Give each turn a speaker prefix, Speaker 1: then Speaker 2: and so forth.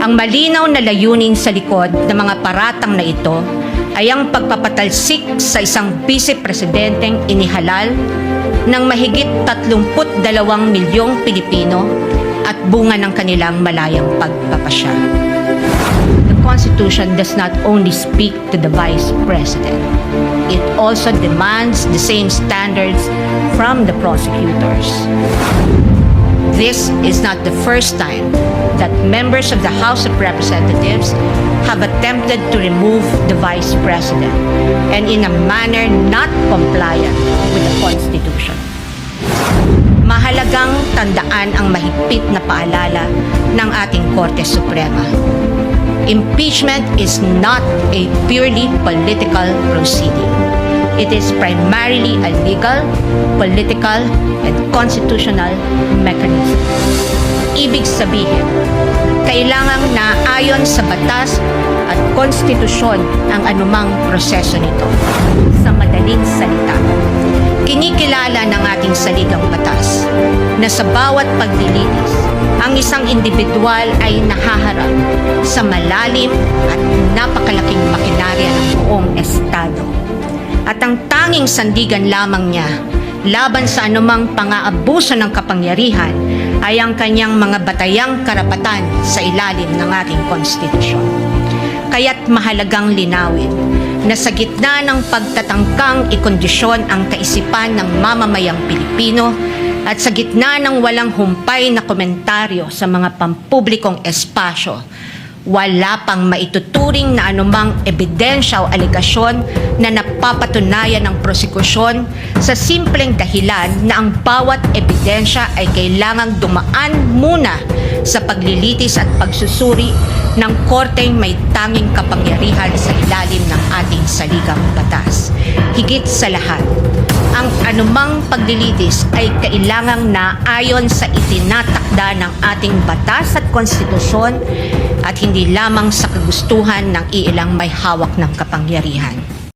Speaker 1: Ang malinaw na layunin sa likod ng mga paratang na ito ay ang pagpapatalsik sa isang vice-presidenteng inihalal ng mahigit 32 milyong Pilipino at bunga ng kanilang malayang pagpapasya. The Constitution does not only speak to the Vice President, it also demands the same standards from the prosecutors. This is not the first time that members of the House of Representatives have attempted to remove the Vice President and in a manner not compliant with the Constitution. Mahalagang tandaan ang mahigpit na paalala ng ating Korte Suprema. Impeachment is not a purely political proceeding. It is primarily a legal, political, and constitutional mechanism. Ibig sabihin, kailangang naayon sa batas at konstitusyon ang anumang proseso nito. Sa madaling salita, kinikilala ng ating saligang batas na sa bawat paglilitis, ang isang individual ay nahaharap sa malalim at napakalaking makinarya ng buong Estado. At ang tanging sandigan lamang niya laban sa anumang pang-aabuso ng kapangyarihan ay ang kanyang mga batayang karapatan sa ilalim ng ating konstitusyon. Kaya't mahalagang linawin na sa gitna ng pagtatangkang ikondisyon ang kaisipan ng mamamayang Pilipino at sa gitna ng walang humpay na komentaryo sa mga pampublikong espasyo, wala pang maituturing na anumang ebidensya o alegasyon na napapatunayan ng prosekusyon sa simpleng dahilan na ang bawat ebidensya ay kailangang dumaan muna sa paglilitis at pagsusuri ng korteng may tanging kapangyarihan sa ilalim ng ating saligang batas. Higit sa lahat, ang anumang paglilitis ay kailangang naayon sa itinatakda ng ating batas at konstitusyon at hindi lamang sa kagustuhan ng iilang may hawak ng kapangyarihan.